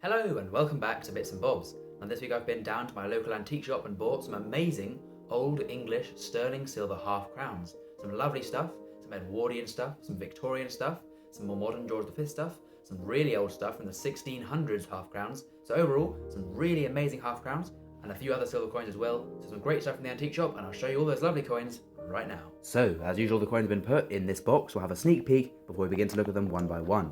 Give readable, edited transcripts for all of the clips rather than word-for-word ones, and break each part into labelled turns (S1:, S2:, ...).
S1: Hello and welcome back to Bits and Bobs. And this week I've been down to my local antique shop and bought some amazing old English sterling silver half crowns. Some lovely stuff, some Edwardian stuff, some Victorian stuff, some more modern George V stuff, some really old stuff from the 1600s half crowns. So overall, some really amazing half crowns and a few other silver coins as well. So some great stuff from the antique shop, and I'll show you all those lovely coins right now. So as usual, the coins have been put in this box. We'll have a sneak peek before we begin to look at them one by one.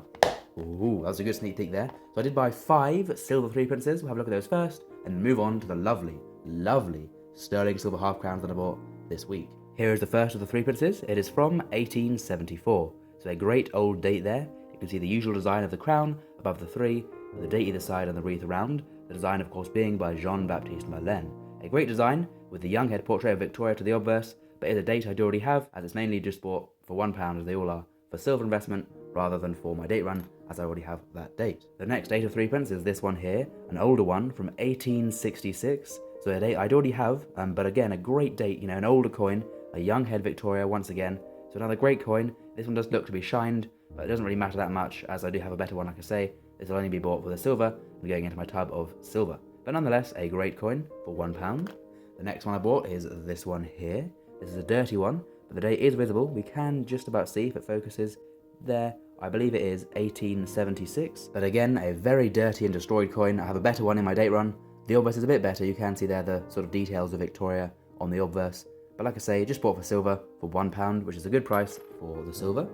S1: Ooh, that was a good sneak peek there. So I did buy 5 silver 3 pences. We'll have a look at those first and move on to the lovely, lovely sterling silver half crowns that I bought this week. Here is the first of the 3 pences. It is from 1874. So a great old date there. You can see the usual design of the crown above the 3, with the date either side and the wreath around. The design, of course, being by Jean-Baptiste Merlin. A great design with the young head portrait of Victoria to the obverse, but it's a date I do already have, as it's mainly just bought for £1, as they all are, for silver investment rather than for my date run, as I already have that date. The next date of 3 pence is this one here, an older one from 1866. So a date I'd already have, but again, a great date, an older coin, a young head Victoria once again. So another great coin. This one does look to be shined, but it doesn't really matter that much, as I do have a better one, like I say. This will only be bought for the silver and going into my tub of silver. But nonetheless, a great coin for £1. The next one I bought is this one here. This is a dirty one, but the date is visible. We can just about see if it focuses there. I believe it is 1876, but again, a very dirty and destroyed coin. I have a better one in my date run. The obverse is a bit better. You can see there the sort of details of Victoria on the obverse. But like I say, just bought for silver for £1, which is a good price for the silver.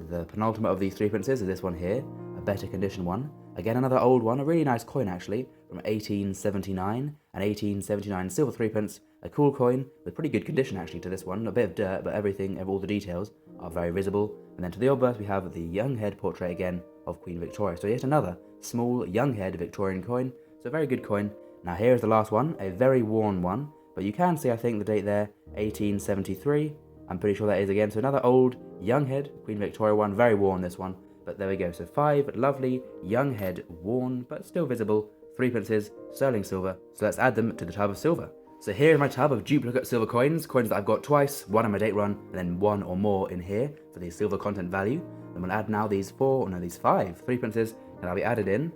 S1: The penultimate of these 3 pences is this one here, a better condition one. Again, another old one, a really nice coin actually, from 1879, an 1879 silver 3 pence. A cool coin with pretty good condition actually to this one. A bit of dirt, but everything, all the details are very visible. And then to the obverse we have the young head portrait again of Queen Victoria. So yet another small young head Victorian coin. So a very good coin. Now here is the last one, a very worn one. But you can see, I think, the date there, 1873. I'm pretty sure that is again. So another old young head Queen Victoria one, very worn this one. But there we go. So 5 lovely young head, worn but still visible 3 pences, sterling silver. So let's add them to the tub of silver. So here is my tub of duplicate silver coins that I've got twice, one in my date run, and then 1 or more in here for the silver content value. Then we'll add now these 5 3 pences, and I'll be added in.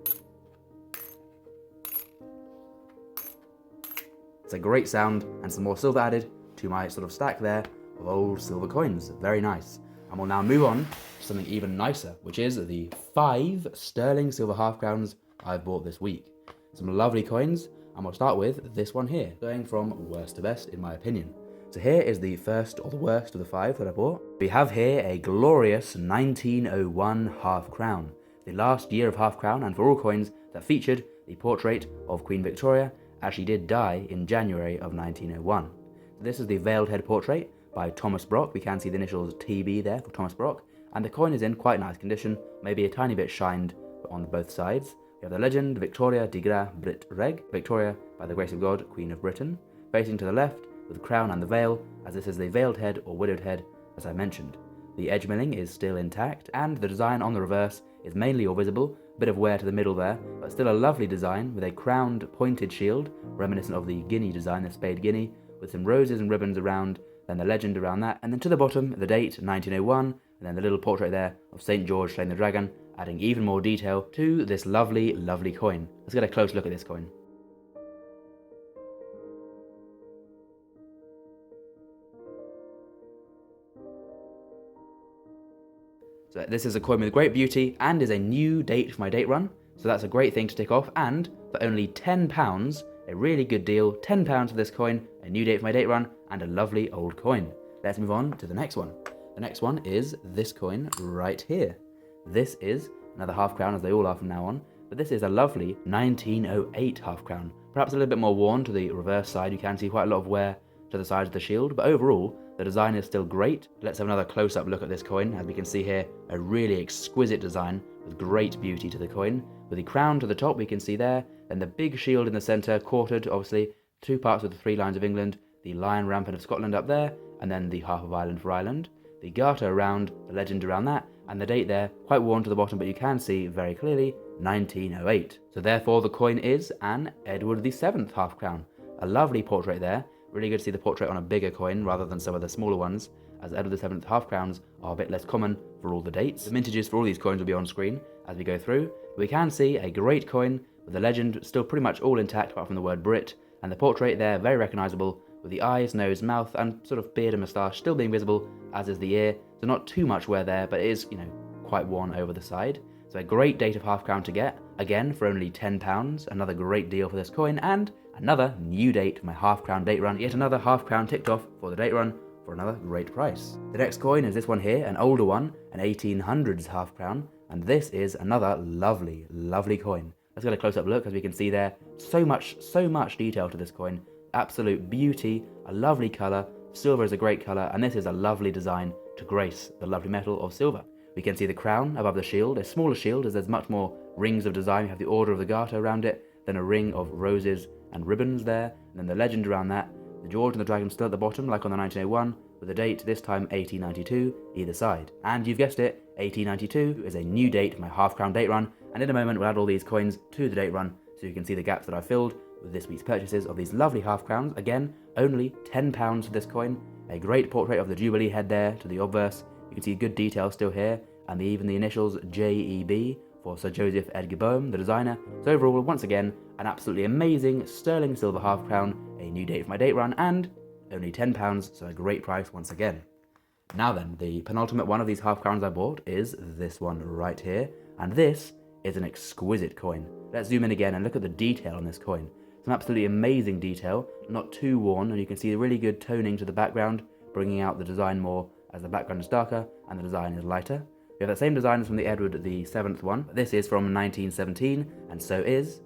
S1: It's a great sound, and some more silver added to my sort of stack there of old silver coins. Very nice. And we'll now move on to something even nicer, which is the 5 sterling silver half crowns I've bought this week. Some lovely coins. And we'll start with this one here, going from worst to best in my opinion. So here is the first or the worst of the 5 that I bought. We have here a glorious 1901 half crown, the last year of half crown, and for all coins that featured the portrait of Queen Victoria, as she did die in January of 1901. So this is the veiled head portrait by Thomas Brock. We can see the initials TB there for Thomas Brock, and the coin is in quite nice condition, maybe a tiny bit shined on both sides. We have the legend, Victoria de Gra Brit Reg, Victoria, by the grace of God, Queen of Britain, facing to the left with the crown and the veil, as this is the veiled head or widowed head, as I mentioned. The edge milling is still intact, and the design on the reverse is mainly all visible, a bit of wear to the middle there, but still a lovely design with a crowned pointed shield, reminiscent of the guinea design, the spade guinea, with some roses and ribbons around, then the legend around that, and then to the bottom, the date, 1901, and then the little portrait there of St. George slaying the dragon, adding even more detail to this lovely, lovely coin. Let's get a close look at this coin. So this is a coin with great beauty and is a new date for my date run. So that's a great thing to tick off, and for only £10, a really good deal, £10 for this coin, a new date for my date run, and a lovely old coin. Let's move on to the next one. The next one is this coin right here. This is another half crown, as they all are from now on, but this is a lovely 1908 half crown. Perhaps a little bit more worn to the reverse side. You can see quite a lot of wear to the sides of the shield, but overall, the design is still great. Let's have another close-up look at this coin. As we can see here, a really exquisite design with great beauty to the coin. With the crown to the top, we can see there, then the big shield in the centre, quartered, obviously, 2 parts of the 3 lines of England, the lion rampant of Scotland up there, and then the half of Ireland for Ireland. The garter around, the legend around that, and the date there, quite worn to the bottom, but you can see very clearly, 1908. So therefore the coin is an Edward VII half crown. A lovely portrait there. Really good to see the portrait on a bigger coin rather than some of the smaller ones, as Edward VII half crowns are a bit less common for all the dates. The mintages for all these coins will be on screen as we go through. We can see a great coin with the legend still pretty much all intact apart from the word Brit, and the portrait there very recognisable with the eyes, nose, mouth and sort of beard and moustache still being visible, as is the ear, so not too much wear there, but it is, quite worn over the side. So a great date of half crown to get, again for only £10, another great deal for this coin, and another new date for my half crown date run, yet another half crown ticked off for the date run for another great price. The next coin is this one here, an older one, an 1800s half crown, and this is another lovely, lovely coin. Let's get a close-up look, as we can see there, so much detail to this coin, absolute beauty, a lovely colour, silver is a great colour, and this is a lovely design to grace the lovely metal of silver. We can see the crown above the shield, a smaller shield as there's much more rings of design. We have the Order of the Garter around it, then a ring of roses and ribbons there, and then the legend around that, the George and the Dragon still at the bottom like on the 1901, with the date this time 1892 either side. And you've guessed it, 1892 is a new date for my half crown date run, and in a moment we'll add all these coins to the date run so you can see the gaps that I filled with this week's purchases of these lovely half crowns. Again, only £10 for this coin, a great portrait of the Jubilee head there to the obverse. You can see good detail still here, and even the initials JEB for Sir Joseph Edgar Boehm, the designer. So overall, once again, an absolutely amazing sterling silver half crown, a new date for my date run, and only £10, so a great price once again. Now then, the penultimate one of these half crowns I bought is this one right here, and this is an exquisite coin. Let's zoom in again and look at the detail on this coin. Some absolutely amazing detail, not too worn, and you can see a really good toning to the background, bringing out the design more as the background is darker and the design is lighter. We have that same design as from the Edward VII one, but this is from 1917, and so is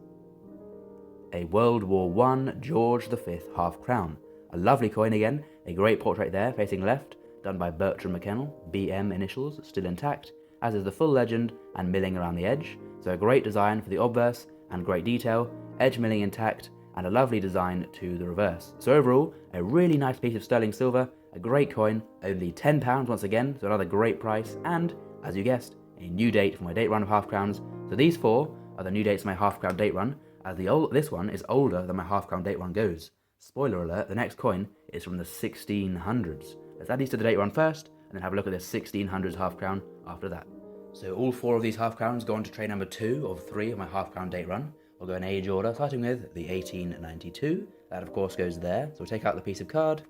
S1: a World War I George V half crown. A lovely coin again, a great portrait there facing left, done by Bertram McKennell, BM initials, still intact, as is the full legend and milling around the edge. So a great design for the obverse and great detail, edge milling intact, and a lovely design to the reverse. So overall, a really nice piece of sterling silver, a great coin, only £10 once again, so another great price, and, as you guessed, a new date for my date run of half crowns. So these four are the new dates for my half crown date run, as this one is older than my half crown date run goes. Spoiler alert, the next coin is from the 1600s. Let's add these to the date run first, and then have a look at this 1600s half crown after that. So all four of these half crowns go on to tray number 2 of 3 of my half crown date run. We'll go in age order, starting with the 1892. That of course goes there. So we'll take out the piece of card.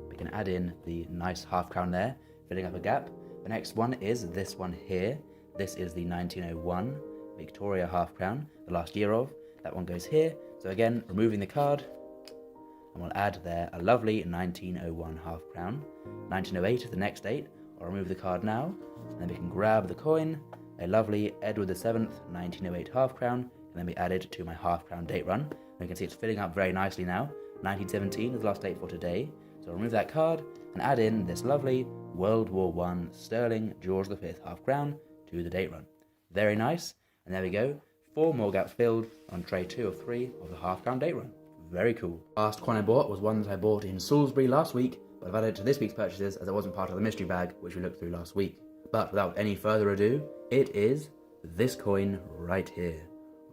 S1: We can add in the nice half crown there, filling up a gap. The next one is this one here. This is the 1901 Victoria half crown, the last year of. That one goes here. So again, removing the card, and we'll add there a lovely 1901 half crown. 1908 is the next date. I'll remove the card now, and then we can grab the coin, a lovely Edward VII 1908 half crown, and then we add it to my half crown date run. And you can see it's filling up very nicely now. 1917 is the last date for today. So I'll remove that card and add in this lovely World War I sterling George V half crown to the date run. Very nice, and there we go. 4 more gaps filled on tray 2 of 3 of the half crown date run. Very cool. Last coin I bought was one that I bought in Salisbury last week, but I've added it to this week's purchases as it wasn't part of the mystery bag which we looked through last week. But without any further ado, it is this coin right here.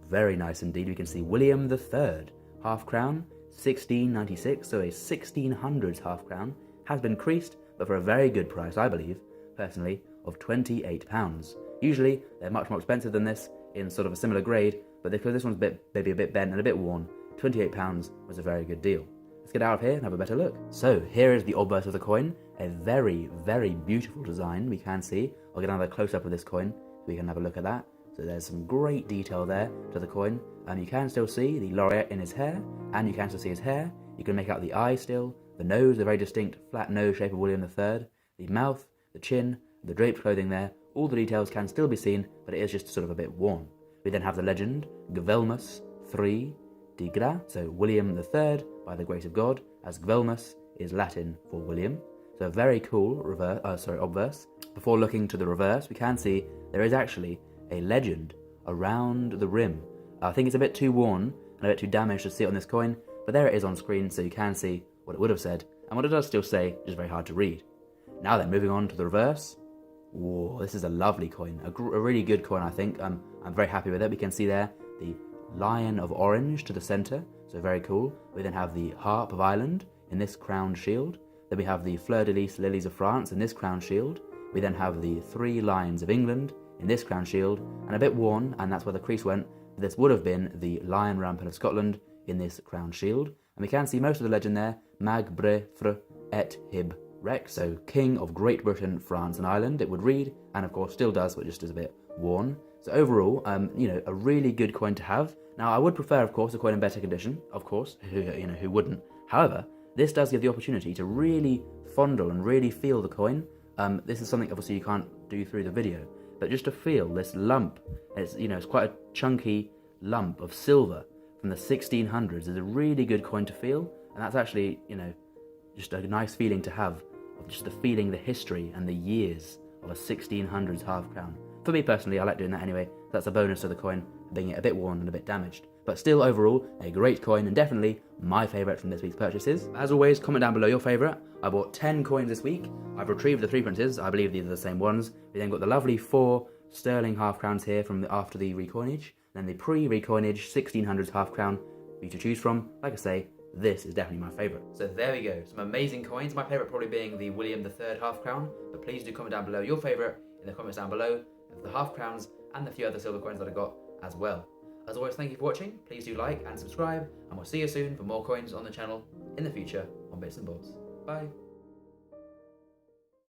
S1: Very nice indeed. We can see William III half crown, 1696, so a 1600s half crown, has been creased, but for a very good price, I believe, personally, of £28. Usually, they're much more expensive than this in sort of a similar grade, but because this one's maybe a bit bent and a bit worn, £28 was a very good deal. Let's get out of here and have a better look. So here is the obverse of the coin, a very, very beautiful design we can see. I'll get another close-up of this coin so we can have a look at that. So there's some great detail there to the coin. You can still see the laureate in his hair, and you can still see his hair. You can make out the eye still, the nose, the very distinct flat nose shape of William III, the mouth, the chin, the draped clothing there. All the details can still be seen, but it is just sort of a bit worn. We then have the legend, Gvelmus III de Gra, so William III, by the grace of God, as Gvelmus is Latin for William. So a very cool obverse. Before looking to the reverse, we can see there is actually a legend around the rim. I think it's a bit too worn and a bit too damaged to see it on this coin, but there it is on screen, so you can see what it would have said, and what it does still say is very hard to read. Now then, moving on to the reverse. Whoa, this is a lovely coin, a really good coin, I think. I'm very happy with it. We can see there the Lion of Orange to the centre, so very cool. We then have the Harp of Ireland in this crowned shield. Then we have the Fleur de Lis Lilies of France in this crowned shield. We then have the 3 Lions of England in this crown shield, and a bit worn, and that's where the crease went. This would have been the Lion Rampant of Scotland in this crown shield. And we can see most of the legend there, Mag Bre Fr Et Hib Rex, so King of Great Britain, France and Ireland, it would read, and of course still does, but just is a bit worn. So overall, a really good coin to have. Now I would prefer, of course, a coin in better condition, of course, who wouldn't. However, this does give the opportunity to really fondle and really feel the coin. This is something obviously you can't do through the video, but just to feel this lump, it's quite a chunky lump of silver from the 1600s is a really good coin to feel, and that's actually, just a nice feeling to have, of just the feeling, the history and the years of a 1600s half crown. For me personally, I like doing that anyway. That's a bonus to the coin, being it a bit worn and a bit damaged. But still, overall, a great coin and definitely my favourite from this week's purchases. As always, comment down below your favourite. I bought 10 coins this week. I've retrieved the 3 princes. I believe these are the same ones. We then got the lovely 4 sterling half crowns here from after the recoinage. Then the pre-recoinage 1600s half crown for you to choose from. Like I say, this is definitely my favourite. So there we go, some amazing coins. My favourite probably being the William III half crown. But please do comment down below your favourite in the comments down below of the half crowns and the few other silver coins that I got as well. As always, thank you for watching. Please do like and subscribe, and we'll see you soon for more coins on the channel in the future on Bits and Bobs. Bye.